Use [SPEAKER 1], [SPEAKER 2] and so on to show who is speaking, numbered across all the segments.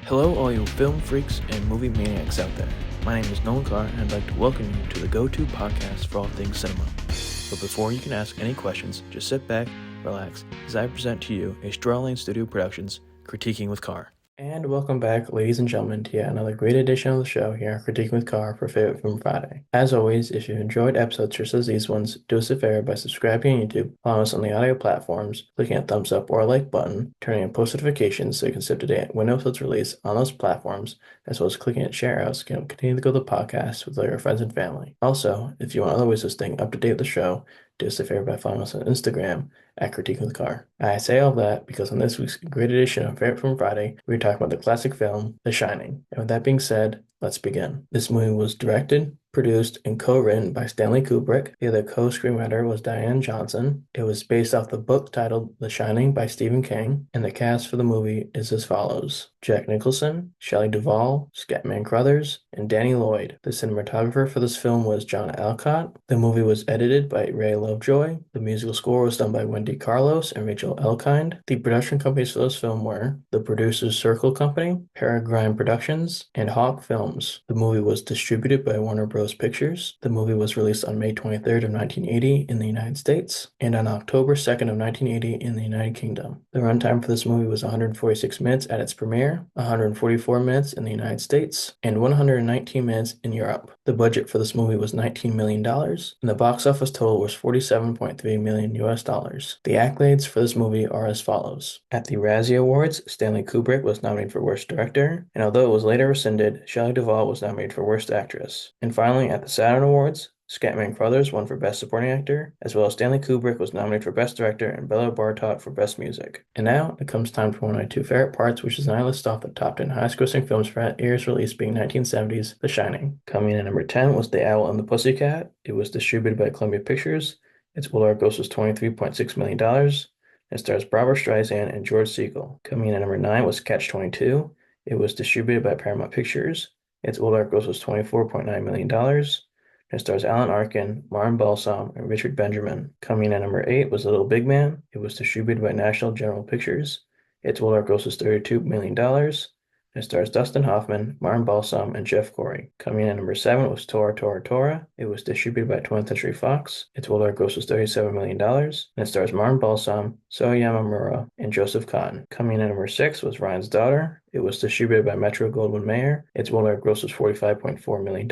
[SPEAKER 1] Hello, all you film freaks and movie maniacs out there. My name is Nolan Carr, and I'd like to welcome you to the go-to podcast for all things cinema. But before you can ask any questions, just sit back, relax, as I present to you a Strawlane Studio Productions Critiquing with Carr. And welcome back, ladies and gentlemen, to yet another great edition of the show here, Critiquing with Carr for Favorite Film Friday. As always, if you enjoyed episodes such as these ones, do us a favor by subscribing on YouTube, following us on the audio platforms, clicking a thumbs up or a like button, turning on post notifications so you can stay up to date when episodes release on those platforms, as well as clicking at share outs so you can continue to grow the podcast with all your friends and family. Also, if you want other ways of staying up to date with the show, do us a favor by following us on Instagram at Critiquing with Carr. I say all that because on this week's great edition of Favorite Film Friday, we're talking about the classic film, The Shining. And with that being said, let's begin. This movie was directed, produced, and co-written by Stanley Kubrick. The other co-screenwriter was Diane Johnson. It was based off the book titled The Shining by Stephen King, and the cast for the movie is as follows: Jack Nicholson, Shelley Duvall, Scatman Crothers, and Danny Lloyd. The cinematographer for this film was John Alcott. The movie was edited by Ray Lovejoy. The musical score was done by Wendy Carlos and Rachel Elkind. The production companies for this film were the Producers Circle Company, Peregrine Productions, and Hawk Films. The movie was distributed by Warner Bros. Pictures. The movie was released on May 23rd of 1980 in the United States and on October 2nd of 1980 in the United Kingdom. The runtime for this movie was 146 minutes at its premiere, 144 minutes in the United States, and 119 minutes in Europe. The budget for this movie was $19 million, and the box office total was $47.3 million US. The accolades for this movie are as follows. At the Razzie Awards, Stanley Kubrick was nominated for Worst Director, and although it was later rescinded, Shelley Duvall was nominated for Worst Actress. And finally, at the Saturn Awards, Scatman Crothers won for Best Supporting Actor, as well as Stanley Kubrick was nominated for Best Director and Bela Bartok for Best Music. And now it comes time for one of my two favorite parts, which is when I list off the top 10 highest-grossing films for that year's release, being 1970's The Shining. Coming in at number 10 was The Owl and the Pussycat. It was distributed by Columbia Pictures. Its worldwide gross was $23.6 million. It stars Barbra Streisand and George Segal. Coming in at number 9 was Catch-22. It was distributed by Paramount Pictures. Its worldwide gross was $24.9 million. It stars Alan Arkin, Martin Balsam, and Richard Benjamin. Coming in at number 8 was Little Big Man. It was distributed by National General Pictures. Its worldwide gross was $32 million. It stars Dustin Hoffman, Martin Balsam, and Jeff Corey. Coming in at number 7 was Tora Tora Tora. It was distributed by 20th Century Fox. Its worldwide gross was $37 million. And it stars Martin Balsam, So Yamamura, and Joseph Kahn. Coming in at number 6 was Ryan's Daughter. It was distributed by Metro-Goldwyn-Mayer. Its worldwide gross was $45.4 million.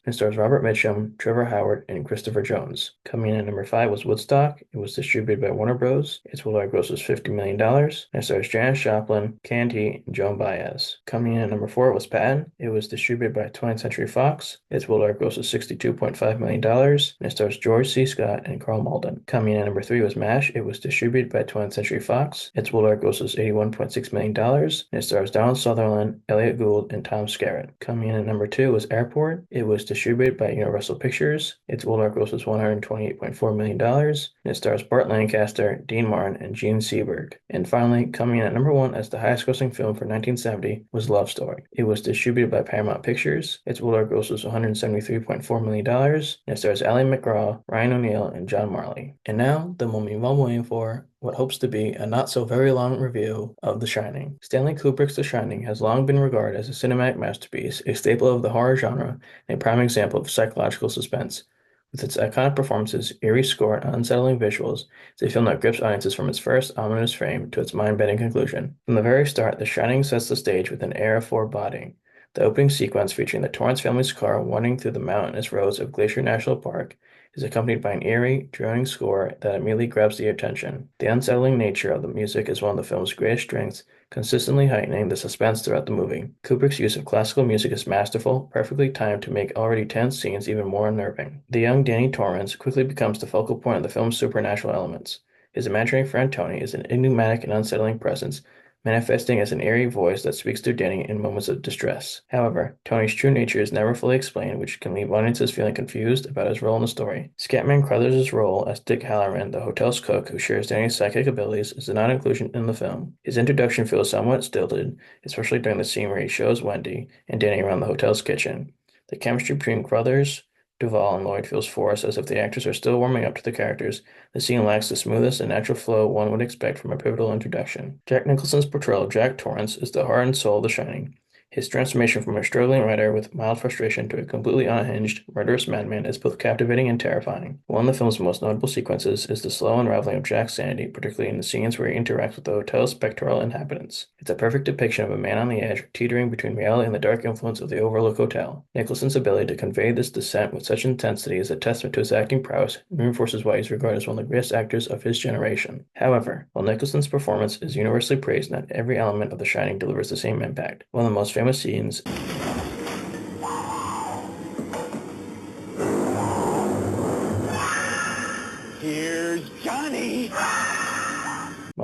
[SPEAKER 1] And stars Robert Mitchum, Trevor Howard, and Christopher Jones. Coming in at number 5 was Woodstock. It was distributed by Warner Bros. Its worldwide gross was $50 million. And it stars Janis Joplin, Candy, and Joan Baez. Coming in at number 4 was Patton. It was distributed by 20th Century Fox. Its worldwide gross was $62.5 million. And it stars George C. Scott and Carl Malden. Coming in at number 3 was MASH. It was distributed by 20th Century Fox. Its worldwide gross was $81.6 million. And it stars Donald Sutherland, Elliot Gould, and Tom Skerritt. Coming in at number 2 was Airport. It was distributed by Universal Pictures. Its worldwide gross was $128.4 million. And it stars Burt Lancaster, Dean Martin, and Gene Seberg. And finally, coming in at number 1 as the highest-grossing film for 1970 was Love Story. It was distributed by Paramount Pictures. Its worldwide gross was $173.4 million. And it stars Ally McGraw, Ryan O'Neal, and John Marley. And now, the moment you've all been waiting for, what hopes to be a not-so-very-long review of The Shining. Stanley Kubrick's The Shining has long been regarded as a cinematic masterpiece, a staple of the horror genre, and a prime example of psychological suspense. With its iconic performances, eerie score, and unsettling visuals, it's a film that grips audiences from its first ominous frame to its mind-bending conclusion. From the very start, The Shining sets the stage with an air of foreboding. The opening sequence, featuring the Torrance family's car winding through the mountainous roads of Glacier National Park, is accompanied by an eerie, droning score that immediately grabs the attention. The unsettling nature of the music is one of the film's greatest strengths, consistently heightening the suspense throughout the movie. Kubrick's use of classical music is masterful, perfectly timed to make already tense scenes even more unnerving. The young Danny Torrance quickly becomes the focal point of the film's supernatural elements. His imaginary friend Tony is an enigmatic and unsettling presence, manifesting as an eerie voice that speaks to Danny in moments of distress. However, Tony's true nature is never fully explained, which can leave audiences feeling confused about his role in the story. Scatman Crothers' role as Dick Halloran, the hotel's cook who shares Danny's psychic abilities, is a non-inclusion in the film. His introduction feels somewhat stilted, especially during the scene where he shows Wendy and Danny around the hotel's kitchen. The chemistry between Crothers, Duvall and Lloyd feels forced, as if the actors are still warming up to the characters. The scene lacks the smoothest and natural flow one would expect from a pivotal introduction. Jack Nicholson's portrayal of Jack Torrance is the heart and soul of The Shining. His transformation from a struggling writer with mild frustration to a completely unhinged, murderous madman is both captivating and terrifying. One of the film's most notable sequences is the slow unraveling of Jack's sanity, particularly in the scenes where he interacts with the hotel's spectral inhabitants. It's a perfect depiction of a man on the edge, teetering between reality and the dark influence of the Overlook Hotel. Nicholson's ability to convey this descent with such intensity is a testament to his acting prowess and reinforces why he's regarded as one of the greatest actors of his generation. However, while Nicholson's performance is universally praised, not every element of The Shining delivers the same impact. One of the most famous scenes
[SPEAKER 2] Here's Johnny!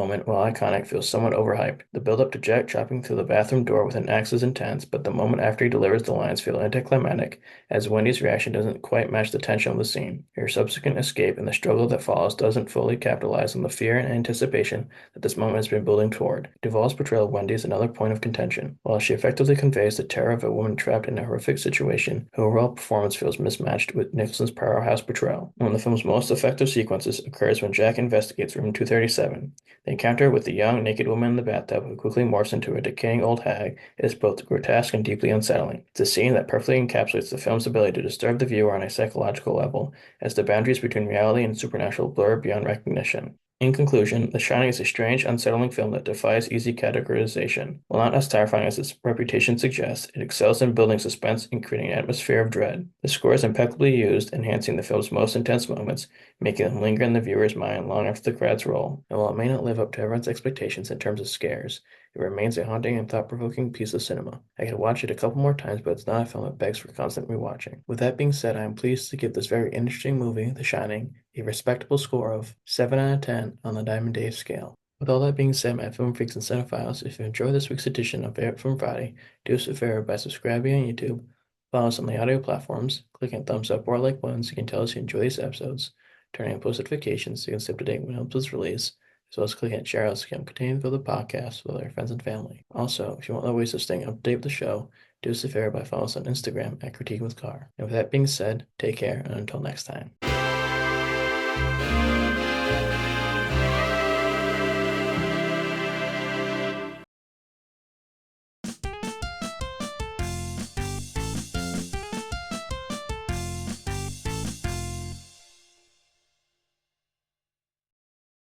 [SPEAKER 1] moment, while iconic, feels somewhat overhyped. The build-up to Jack chopping through the bathroom door with an axe is intense, but the moment after he delivers the lines feel anticlimactic, as Wendy's reaction doesn't quite match the tension of the scene. Her subsequent escape and the struggle that follows doesn't fully capitalize on the fear and anticipation that this moment has been building toward. Duvall's portrayal of Wendy is another point of contention. While she effectively conveys the terror of a woman trapped in a horrific situation, her overall performance feels mismatched with Nicholson's powerhouse portrayal. One of the film's most effective sequences occurs when Jack investigates room 237. The encounter with the young, naked woman in the bathtub who quickly morphs into a decaying old hag is both grotesque and deeply unsettling. It's a scene that perfectly encapsulates the film's ability to disturb the viewer on a psychological level, as the boundaries between reality and supernatural blur beyond recognition. In conclusion, The Shining is a strange, unsettling film that defies easy categorization. While not as terrifying as its reputation suggests, it excels in building suspense and creating an atmosphere of dread. The score is impeccably used, enhancing the film's most intense moments, making them linger in the viewer's mind long after the credits roll. And while it may not live up to everyone's expectations in terms of scares, it remains a haunting and thought-provoking piece of cinema. I could watch it a couple more times, but it's not a film that begs for constant rewatching. With that being said, I am pleased to give this very interesting movie, The Shining, a respectable score of 7 out of 10 on the Diamond Dave scale. With all that being said, my film freaks and cinephiles, if you enjoy this week's edition of Favorite Film Friday, do us a favor by subscribing on YouTube, follow us on the audio platforms, clicking thumbs up or like buttons so you can tell us you enjoy these episodes, turning on post notifications so you can stay up to date when episodes release, as well as clicking at share out so you can continue to build the podcast with our friends and family. Also, if you want other ways of staying up to date with the show, do us a favor by following us on Instagram at Critiquing with Carr. And with that being said, take care and until next time.